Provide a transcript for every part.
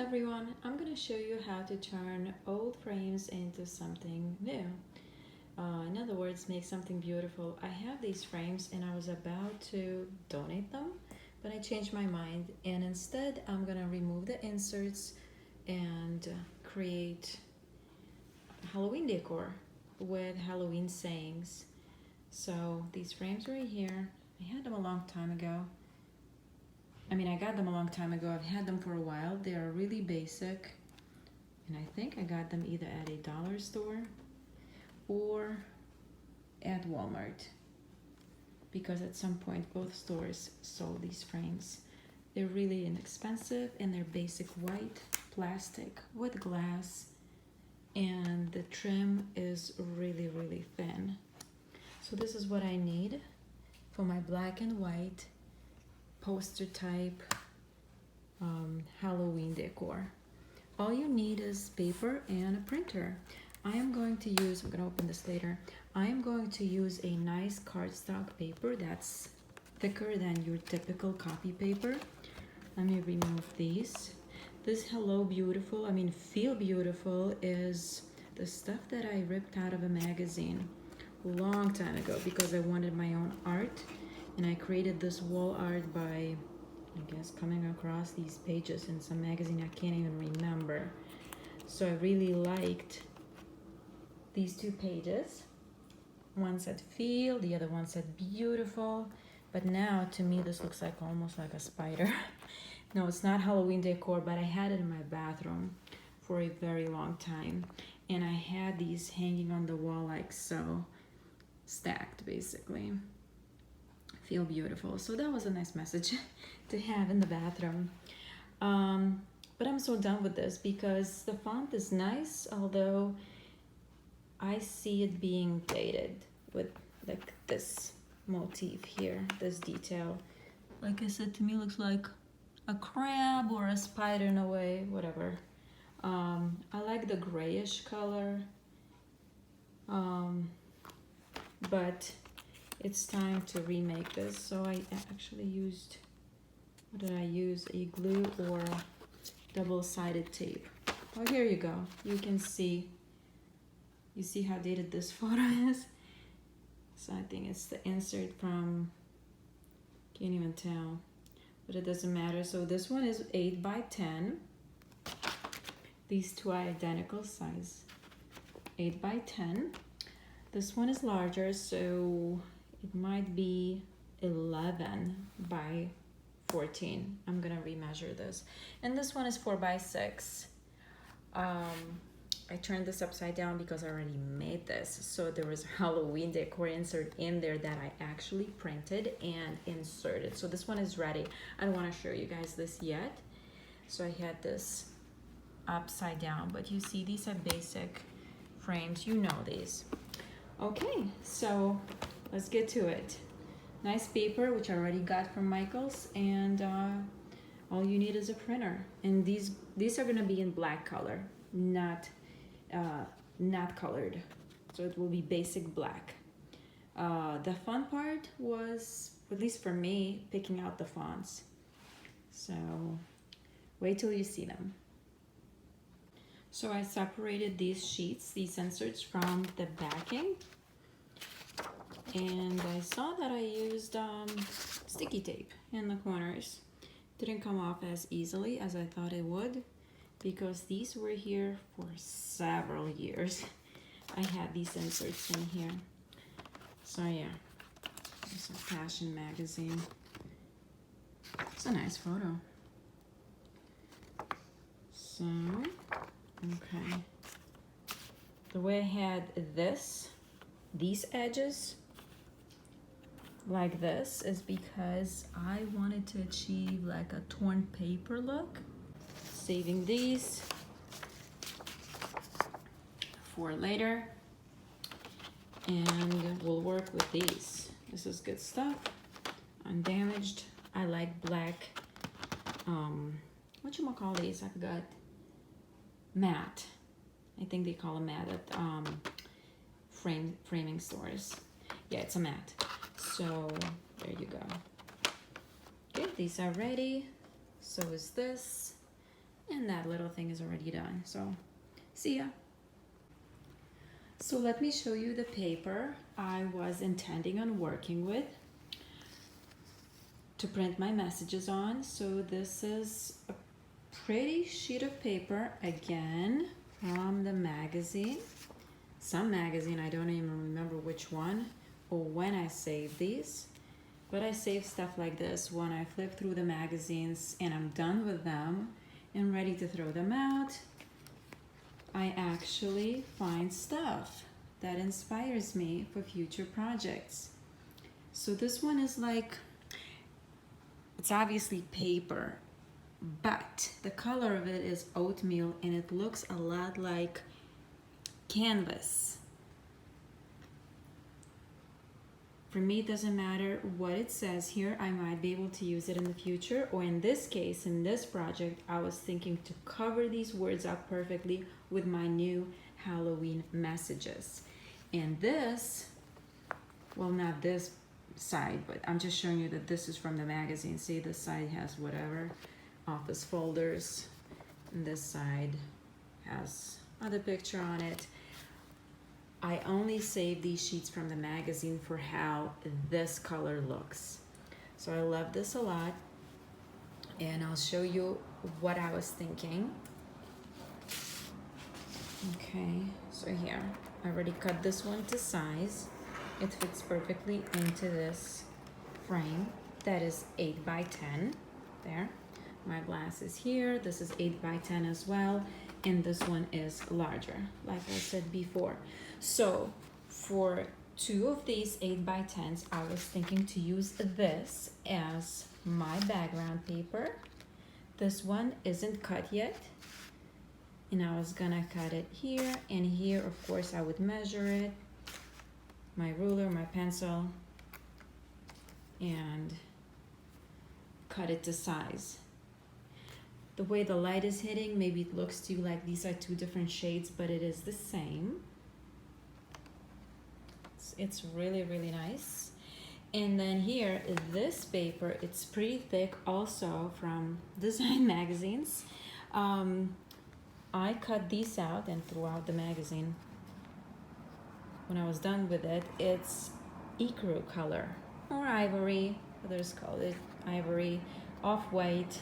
everyone, I'm going to show you how to turn old frames into something new. In other words, make something beautiful. I have these frames and I was about to donate them, but I changed my mind, and instead I'm going to remove the inserts and create Halloween decor with Halloween sayings. So these frames right here, I had them a long time ago. I got them a long time ago. I've had them for a while. They are really basic. And I think I got them either at a dollar store or at Walmart, because at some point both stores sold these frames. They're really inexpensive and they're basic white plastic with glass, and the trim is really, really thin. So this is what I need for my black and white poster type Halloween decor. All you need is paper and a printer. I'm going to open this later. I am going to use a nice cardstock paper that's thicker than your typical copy paper. Let me remove these. This Hello Beautiful, Feel Beautiful, is the stuff that I ripped out of a magazine a long time ago because I wanted my own art. And I created this wall art by, I guess, coming across these pages in some magazine. I can't even remember. So I really liked these two pages. One said Feel, the other one said Beautiful. But now, to me, this looks like almost like a spider. No, it's not Halloween decor, but I had it in my bathroom for a very long time. And I had these hanging on the wall like so, stacked basically. Feel Beautiful. So that was a nice message to have in the bathroom. But I'm so done with this because the font is nice, although I see it being dated with like this motif here, this detail. Like I said, to me looks like a crab or a spider in a way, whatever. I like the grayish color, but it's time to remake this. So I actually used, what did I use? A glue or double-sided tape. Oh, here you go. You can see, you see how dated this photo is? So I think it's the insert from, can't even tell, but it doesn't matter. So this one is 8 by 10. These two are identical size, 8 by 10. This one is larger, so it might be 11 by 14. I'm gonna remeasure this. And this one is 4 by 6. I turned this upside down because I already made this. So there was a Halloween decor insert in there that I actually printed and inserted. So this one is ready. I don't wanna show you guys this yet. So I had this upside down, but you see these are basic frames, you know these. Okay, so let's get to it. Nice paper, which I already got from Michael's, and all you need is a printer. And these are gonna be in black color, not colored. So it will be basic black. The fun part was, at least for me, picking out the fonts. So wait till you see them. So I separated these sheets, these inserts, from the backing. And I saw that I used sticky tape in the corners. Didn't come off as easily as I thought it would, because these were here for several years. I had these inserts in here. So yeah, it's a fashion magazine. It's a nice photo. So, okay. The way I had these edges like this is because I wanted to achieve like a torn paper look. Saving these for later, and we'll work with these. This is good stuff, undamaged. I like black, what you might call these, I forgot, matte. I think they call them matte at framing stores. Yeah, it's a matte. So there you go. Okay, these are ready. So is this. And that little thing is already done. So see ya. So let me show you the paper I was intending on working with to print my messages on. So this is a pretty sheet of paper, again from the magazine. Some magazine, I don't even remember which one or when I saved these, but I save stuff like this when I flip through the magazines and I'm done with them and ready to throw them out. I actually find stuff that inspires me for future projects. So this one is like, it's obviously paper, but the color of it is oatmeal and it looks a lot like canvas. For me, it doesn't matter what it says here. I might be able to use it in the future, or in this case, in this project, I was thinking to cover these words up perfectly with my new Halloween messages. And this, well, not this side, but I'm just showing you that this is from the magazine. See, this side has whatever office folders, and this side has other picture on it. I only save these sheets from the magazine for how this color looks. So I love this a lot, and I'll show you what I was thinking. Okay, so here, I already cut this one to size. It fits perfectly into this frame that is 8 by 10. There, my glass is here. This is 8 by 10 as well, and this one is larger, like I said before. So for 2 of these 8 by 10s, I was thinking to use this as my background paper. This one isn't cut yet, and I was gonna cut it here and here. Of course, I would measure it, my ruler, my pencil, and cut it to size. The way the light is hitting, maybe it looks to you like these are 2 different shades, but it is the same. It's really, really nice. And then here, this paper, it's pretty thick, also from design magazines. I cut these out and threw out the magazine. When I was done with it, it's ecru color or ivory. Others call it ivory, off-white.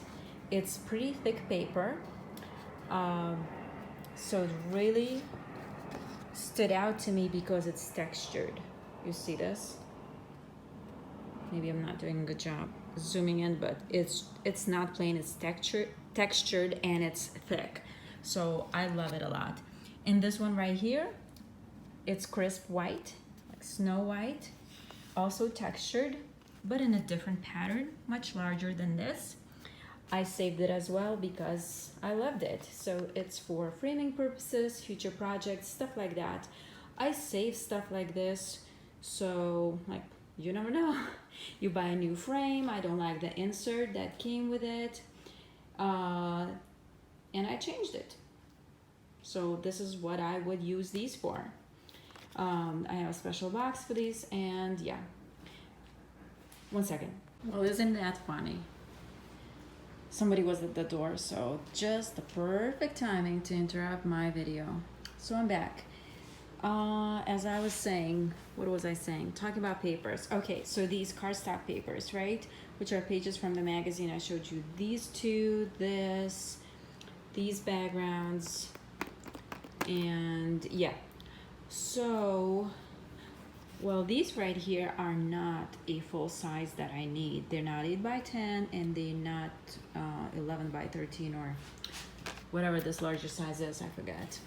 It's pretty thick paper, so it really stood out to me because it's textured. You see this? Maybe I'm not doing a good job zooming in, but it's not plain, it's textured and it's thick. So I love it a lot. And this one right here, it's crisp white, like snow white, also textured, but in a different pattern, much larger than this. I saved it as well because I loved it. So it's for framing purposes, future projects, stuff like that. I save stuff like this, so like, you never know. You buy a new frame, I don't like the insert that came with it, and I changed it. So this is what I would use these for. I have a special box for these, and yeah. One second. Well, isn't that funny? Somebody was at the door, so just the perfect timing to interrupt my video. So I'm back. As I was saying, what was I saying? Talking about papers. Okay, so these cardstock papers, right? Which are pages from the magazine. I showed you these 2, these backgrounds, and yeah. So, well, these right here are not a full size that I need. They're not 8 by 10 and they're not 11 by 13 or whatever this larger size is, I forget.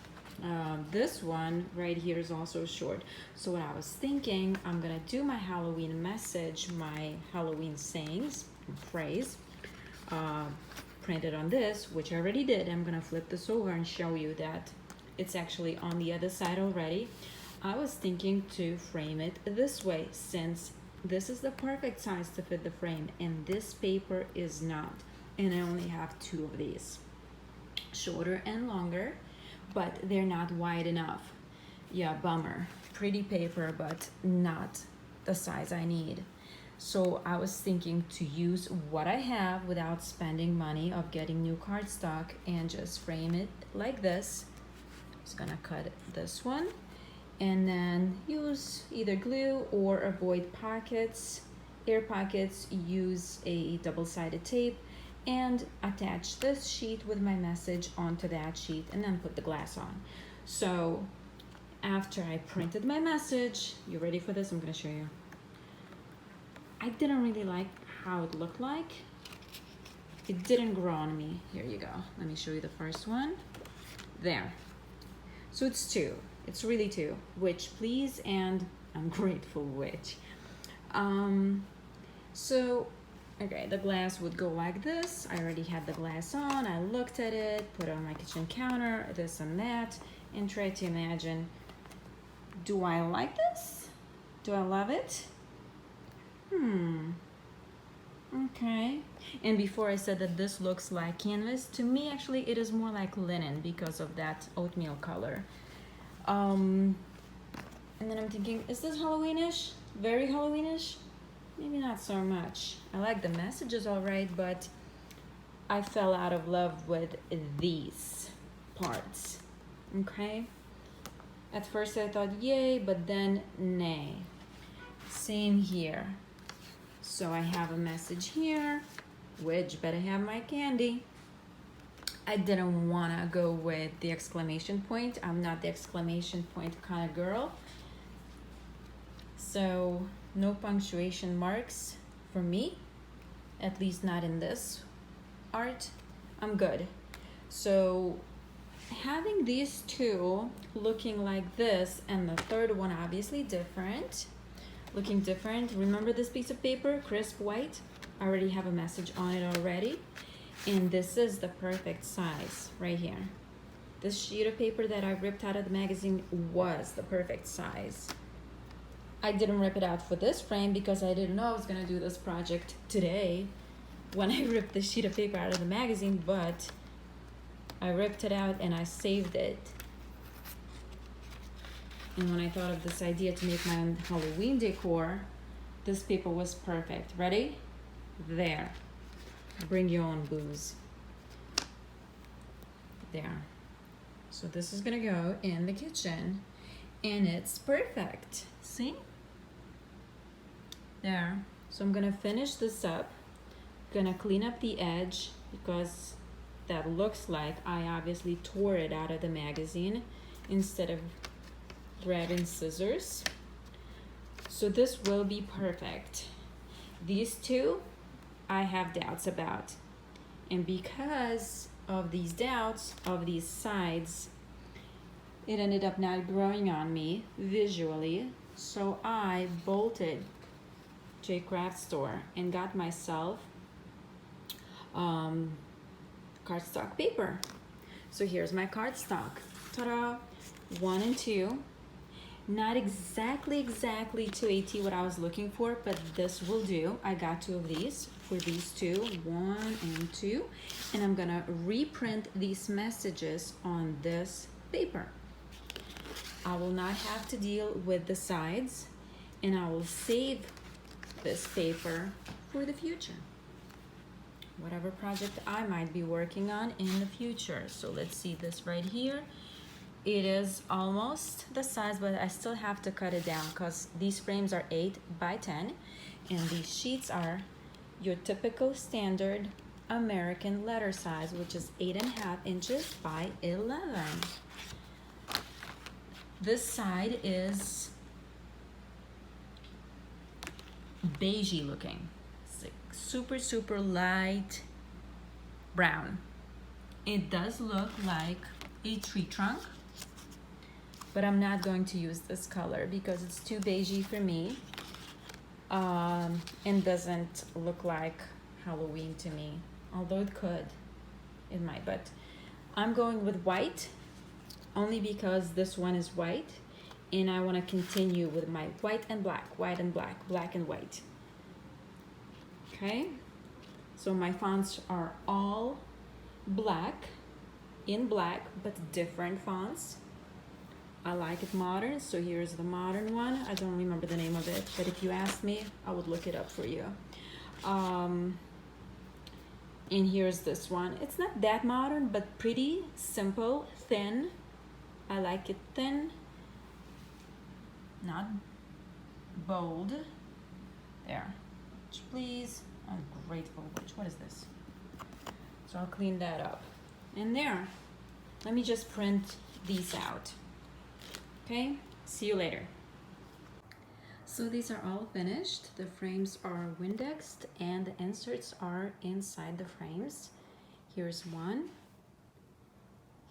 This one right here is also short. So what I was thinking, I'm gonna do my Halloween message, my Halloween sayings, phrase, printed on this, which I already did. I'm gonna flip this over and show you that it's actually on the other side already. I was thinking to frame it this way, since this is the perfect size to fit the frame and this paper is not, and I only have 2 of these, shorter and longer, but they're not wide enough. Yeah, bummer. Pretty paper, but not the size I need. So I was thinking to use what I have without spending money of getting new cardstock and just frame it like this. Just gonna cut this one and then use either glue or avoid pockets, air pockets, use a double-sided tape and attach this sheet with my message onto that sheet and then put the glass on. So after I printed my message, you ready for this? I'm gonna show you. I didn't really like how it looked like. It didn't grow on me. Here you go. Let me show you the first one. There. So it's two. It's really two. Witch, please, and ungrateful witch. So, okay, the glass would go like this. I already had the glass on. I looked at it, put it on my kitchen counter, this and that, and tried to imagine, do I like this? Do I love it? Okay. And before I said that this looks like canvas, to me actually it is more like linen because of that oatmeal color. And then I'm thinking, is this Halloweenish? Very Halloweenish? Maybe not so much. I like the messages all right, but I fell out of love with these parts. Okay? At first I thought yay, but then nay. Same here. So I have a message here, which better have my candy. I didn't wanna go with the exclamation point. I'm not the exclamation point kind of girl. So no punctuation marks for me, at least not in this art. I'm good. So having these two looking like this and the third one obviously different, looking different. Remember this piece of paper, crisp white? I already have a message on it already. And this is the perfect size right here. This sheet of paper that I ripped out of the magazine was the perfect size. I didn't rip it out for this frame because I didn't know I was gonna do this project today when I ripped the sheet of paper out of the magazine, but I ripped it out and I saved it. And when I thought of this idea to make my own Halloween decor, this paper was perfect. Ready? There. Bring your own booze. There. So this is gonna go in the kitchen and it's perfect. See? There. So I'm gonna finish this up. Gonna clean up the edge because that looks like I obviously tore it out of the magazine instead of grabbing scissors. So this will be perfect. These two I have doubts about, and because of these doubts of these sides, it ended up not growing on me visually. So I bolted to a craft store and got myself cardstock paper. So here's my cardstock. Ta-da! 1 and 2. Not exactly 280 what I was looking for, but this will do. I got 2 of these for these two, 1 and 2, and I'm gonna reprint these messages on this paper. I will not have to deal with the sides, and I will save this paper for the future. Whatever project I might be working on in the future. So let's see this right here. It is almost the size, but I still have to cut it down because these frames are 8 by 10 and these sheets are your typical standard American letter size, which is 8.5 inches by 11. This side is beigey looking. It's like super light brown. It does look like a tree trunk, but I'm not going to use this color because it's too beigey for me, and doesn't look like Halloween to me, although it could, it might, but I'm going with white only because this one is white and I want to continue with my white and black, black and white. Okay, so my fonts are all black, in black, but different fonts. I like it modern, so here's the modern one. I don't remember the name of it, but if you ask me, I would look it up for you. And here's this one. It's not that modern, but pretty simple, thin. I like it thin, not bold. There, please. I'm grateful. What is this? So I'll clean that up. And there, let me just print these out. Okay, see you later. So these are all finished. The frames are Windexed and the inserts are inside the frames. Here's one.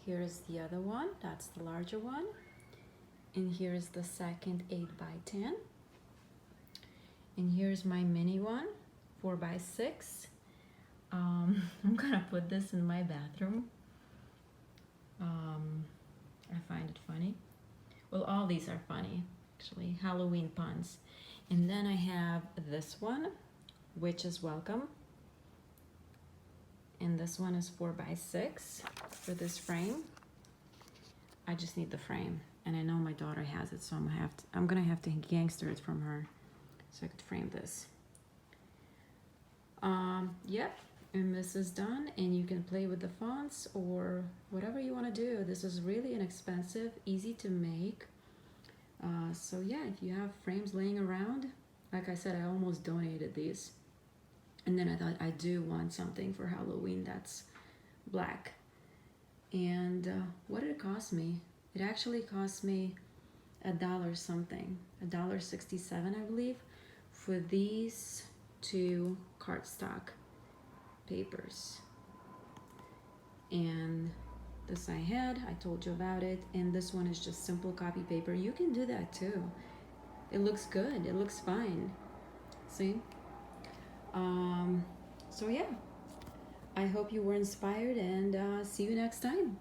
Here's the other one. That's the larger one. And here's the second 8x10. And here's my mini one, 4x6. I'm gonna put this in my bathroom. I find it funny. Well, all these are funny, actually, Halloween puns. And then I have this one, which is welcome. And this one is 4x6 for this frame. I just need the frame, and I know my daughter has it, so I'm gonna have to gangster it from her so I could frame this. Yep, and this is done, and you can play with the fonts or whatever you want to do. This is really inexpensive, easy to make. So yeah, if you have frames laying around, like I said, I almost donated these. And then I thought I do want something for Halloween that's black. And what did it cost me? It actually cost me $1 something, $1.67 I believe, for these two cardstock papers. And this I told you about it, and this one is just simple copy paper. You can do that too. It looks good, it looks fine. See? So yeah, I hope you were inspired, and see you next time.